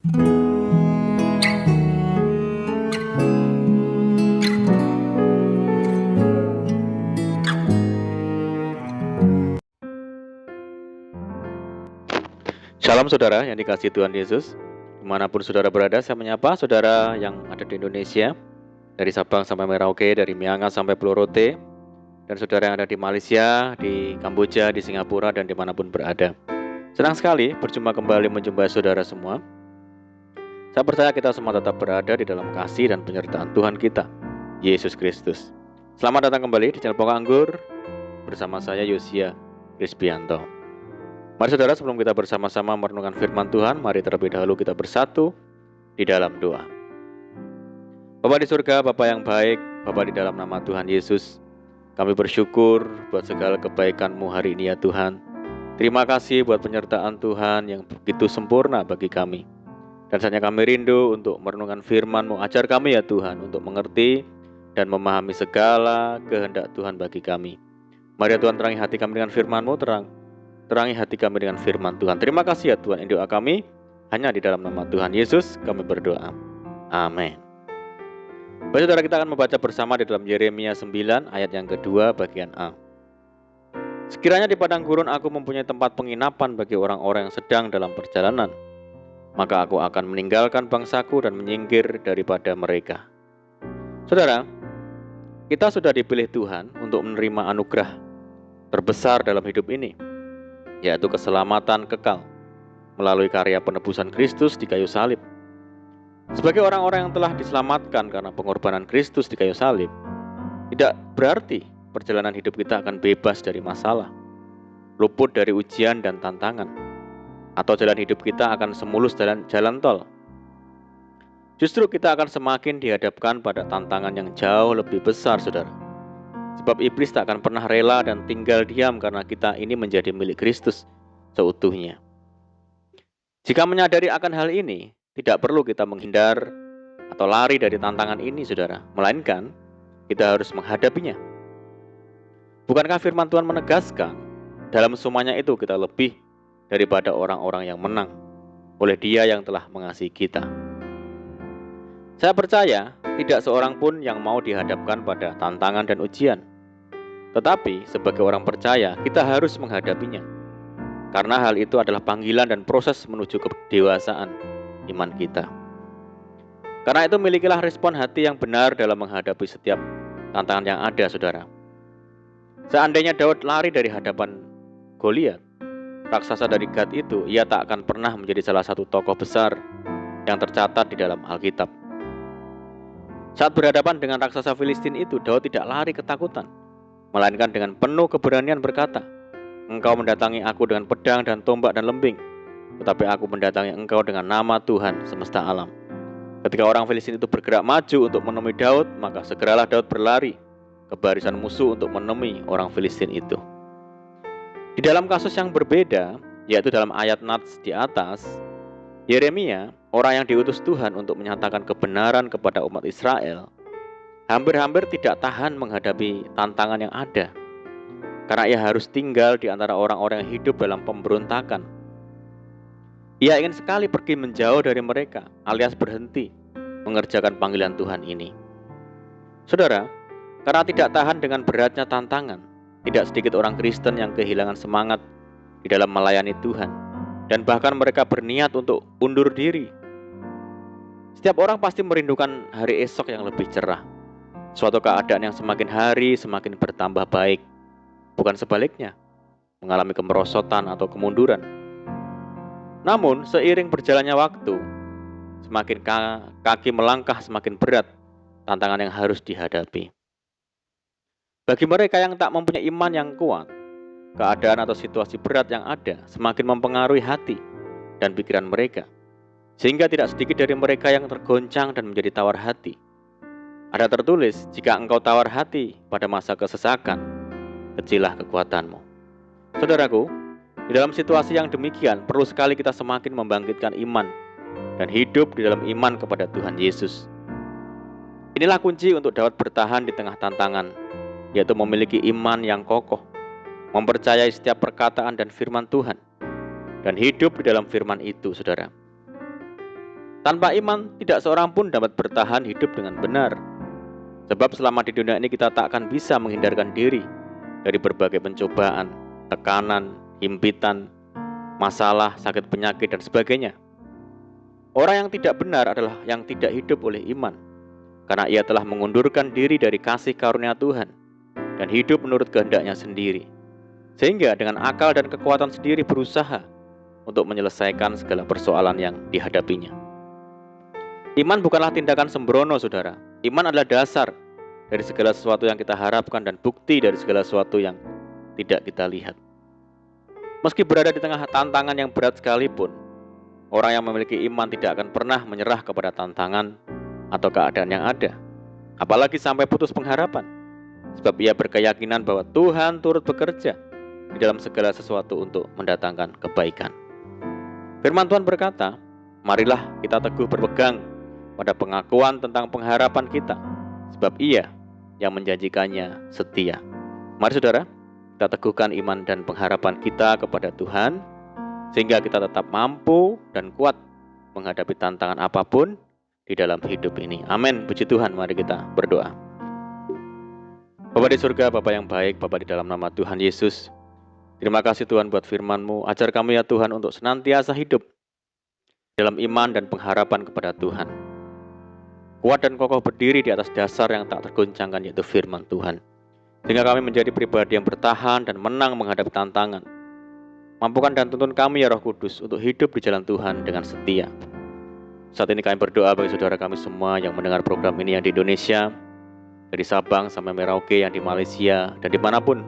Shalom saudara yang dikasihi Tuhan Yesus. Dimanapun saudara berada, saya menyapa saudara yang ada di Indonesia, dari Sabang sampai Merauke, dari Miangas sampai Pulau Rote, dan saudara yang ada di Malaysia, di Kamboja, di Singapura, dan dimanapun berada. Senang sekali berjumpa kembali menjumpai saudara semua. Saya percaya kita semua tetap berada di dalam kasih dan penyertaan Tuhan kita, Yesus Kristus. Selamat datang kembali di channel Pokok Anggur bersama saya Yosia Krisbianto. Mari saudara, sebelum kita bersama-sama merenungkan firman Tuhan, mari terlebih dahulu kita bersatu di dalam doa. Bapa di surga, Bapa yang baik, Bapa di dalam nama Tuhan Yesus, kami bersyukur buat segala kebaikan-Mu hari ini ya Tuhan. Terima kasih buat penyertaan Tuhan yang begitu sempurna bagi kami. Dan saatnya kami rindu untuk merenungkan firman-Mu. Ajar kami ya Tuhan untuk mengerti dan memahami segala kehendak Tuhan bagi kami. Mari ya Tuhan, terangi hati kami dengan firman-Mu, terangi hati kami dengan firman Tuhan. Terima kasih ya Tuhan. Ini doa kami hanya di dalam nama Tuhan Yesus kami berdoa. Amin. Baik saudara, kita akan membaca bersama di dalam Yeremia 9 ayat yang kedua bagian A. Sekiranya di padang gurun aku mempunyai tempat penginapan bagi orang-orang yang sedang dalam perjalanan, maka aku akan meninggalkan bangsaku dan menyingkir daripada mereka. Saudara, kita sudah dipilih Tuhan untuk menerima anugerah terbesar dalam hidup ini, yaitu keselamatan kekal melalui karya penebusan Kristus di kayu salib. Sebagai orang-orang yang telah diselamatkan karena pengorbanan Kristus di kayu salib, tidak berarti perjalanan hidup kita akan bebas dari masalah, luput dari ujian dan tantangan, atau jalan hidup kita akan semulus jalan tol. Justru kita akan semakin dihadapkan pada tantangan yang jauh lebih besar, saudara. Sebab iblis tak akan pernah rela dan tinggal diam karena kita ini menjadi milik Kristus seutuhnya. Jika menyadari akan hal ini, tidak perlu kita menghindar atau lari dari tantangan ini, saudara. Melainkan, kita harus menghadapinya. Bukankah firman Tuhan menegaskan, dalam semuanya itu kita lebih daripada orang-orang yang menang oleh Dia yang telah mengasihi kita. Saya percaya, tidak seorang pun yang mau dihadapkan pada tantangan dan ujian. Tetapi, sebagai orang percaya, kita harus menghadapinya. Karena hal itu adalah panggilan dan proses menuju kedewasaan iman kita. Karena itu milikilah respon hati yang benar dalam menghadapi setiap tantangan yang ada, saudara. Seandainya Daud lari dari hadapan Goliat, raksasa dari Gad itu, ia tak akan pernah menjadi salah satu tokoh besar yang tercatat di dalam Alkitab. Saat berhadapan dengan raksasa Filistin itu, Daud tidak lari ketakutan, melainkan dengan penuh keberanian berkata, "Engkau mendatangi aku dengan pedang dan tombak dan lembing, tetapi aku mendatangi engkau dengan nama Tuhan semesta alam." Ketika orang Filistin itu bergerak maju untuk menemui Daud, maka segeralah Daud berlari ke barisan musuh untuk menemui orang Filistin itu. Di dalam kasus yang berbeda, yaitu dalam ayat nats di atas, Yeremia, orang yang diutus Tuhan untuk menyatakan kebenaran kepada umat Israel, hampir-hampir tidak tahan menghadapi tantangan yang ada, karena ia harus tinggal di antara orang-orang yang hidup dalam pemberontakan. Ia ingin sekali pergi menjauh dari mereka, alias berhenti mengerjakan panggilan Tuhan ini. Saudara, karena tidak tahan dengan beratnya tantangan, tidak sedikit orang Kristen yang kehilangan semangat di dalam melayani Tuhan, dan bahkan mereka berniat untuk undur diri. Setiap orang pasti merindukan hari esok yang lebih cerah, suatu keadaan yang semakin hari semakin bertambah baik, bukan sebaliknya, mengalami kemerosotan atau kemunduran. Namun, seiring berjalannya waktu, semakin kaki melangkah semakin berat tantangan yang harus dihadapi. Bagi mereka yang tak mempunyai iman yang kuat, keadaan atau situasi berat yang ada semakin mempengaruhi hati dan pikiran mereka, sehingga tidak sedikit dari mereka yang tergoncang dan menjadi tawar hati. Ada tertulis, "Jika engkau tawar hati pada masa kesesakan, kecillah kekuatanmu." Saudaraku, di dalam situasi yang demikian, perlu sekali kita semakin membangkitkan iman dan hidup di dalam iman kepada Tuhan Yesus. Inilah kunci untuk dapat bertahan di tengah tantangan, yaitu memiliki iman yang kokoh, mempercayai setiap perkataan dan firman Tuhan, dan hidup di dalam firman itu, saudara. Tanpa iman, tidak seorang pun dapat bertahan hidup dengan benar. Sebab selama di dunia ini kita tak akan bisa menghindarkan diri dari berbagai pencobaan, tekanan, himpitan, masalah, sakit penyakit, dan sebagainya. Orang yang tidak benar adalah yang tidak hidup oleh iman, karena ia telah mengundurkan diri dari kasih karunia Tuhan dan hidup menurut kehendaknya sendiri, sehingga dengan akal dan kekuatan sendiri berusaha untuk menyelesaikan segala persoalan yang dihadapinya. Iman bukanlah tindakan sembrono, saudara. Iman adalah dasar dari segala sesuatu yang kita harapkan dan bukti dari segala sesuatu yang tidak kita lihat. Meski berada di tengah tantangan yang berat sekalipun, orang yang memiliki iman tidak akan pernah menyerah kepada tantangan atau keadaan yang ada, apalagi sampai putus pengharapan, sebab ia berkeyakinan bahwa Tuhan turut bekerja di dalam segala sesuatu untuk mendatangkan kebaikan. Firman Tuhan berkata, marilah kita teguh berpegang pada pengakuan tentang pengharapan kita, sebab Ia yang menjanjikannya setia. Mari saudara, kita teguhkan iman dan pengharapan kita kepada Tuhan, sehingga kita tetap mampu dan kuat menghadapi tantangan apapun di dalam hidup ini. Amin. Puji Tuhan, mari kita berdoa. Bapa di surga, Bapa yang baik, Bapa di dalam nama Tuhan Yesus, terima kasih Tuhan buat firman-Mu. Ajar kami ya Tuhan untuk senantiasa hidup dalam iman dan pengharapan kepada Tuhan. Kuat dan kokoh berdiri di atas dasar yang tak tergoncangkan, yaitu firman Tuhan. Sehingga kami menjadi pribadi yang bertahan dan menang menghadapi tantangan. Mampukan dan tuntun kami ya Roh Kudus untuk hidup di jalan Tuhan dengan setia. Saat ini kami berdoa bagi saudara kami semua yang mendengar program ini yang di Indonesia, dari Sabang sampai Merauke, yang di Malaysia, dan dimanapun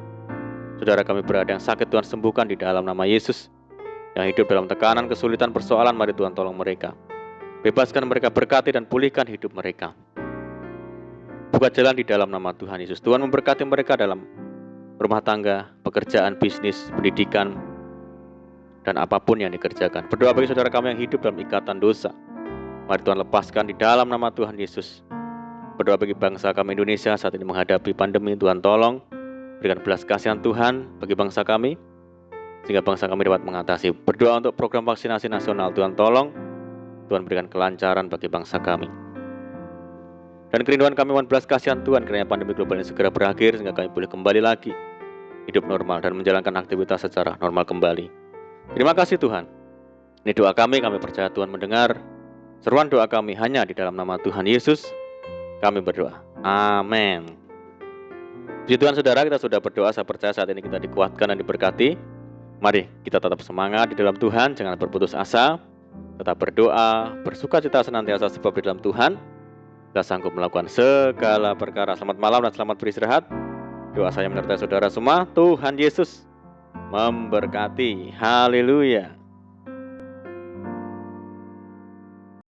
saudara kami berada yang sakit, Tuhan sembuhkan di dalam nama Yesus. Yang hidup dalam tekanan, kesulitan, persoalan, mari Tuhan tolong mereka. Bebaskan mereka, berkati dan pulihkan hidup mereka. Buka jalan di dalam nama Tuhan Yesus. Tuhan memberkati mereka dalam rumah tangga, pekerjaan, bisnis, pendidikan, dan apapun yang dikerjakan. Berdoa bagi saudara kami yang hidup dalam ikatan dosa. Mari Tuhan lepaskan di dalam nama Tuhan Yesus. Berdoa bagi bangsa kami Indonesia saat ini menghadapi pandemi. Tuhan tolong berikan belas kasihan Tuhan bagi bangsa kami, sehingga bangsa kami dapat mengatasi. Berdoa untuk program vaksinasi nasional. Tuhan tolong, Tuhan berikan kelancaran bagi bangsa kami. Dan kerinduan kami mohon belas kasihan Tuhan, kiranya pandemi global ini segera berakhir, sehingga kami boleh kembali lagi hidup normal dan menjalankan aktivitas secara normal kembali. Terima kasih Tuhan. Ini doa kami percaya Tuhan mendengar seruan doa kami hanya di dalam nama Tuhan Yesus. Kami berdoa. Amin. Puji Tuhan saudara, kita sudah berdoa, saya percaya saat ini kita dikuatkan dan diberkati. Mari kita tetap semangat di dalam Tuhan, jangan berputus asa. Tetap berdoa, bersukacita senantiasa, sebab di dalam Tuhan kita sanggup melakukan segala perkara. Selamat malam dan selamat beristirahat. Doa saya menyertai saudara semua. Tuhan Yesus memberkati. Haleluya.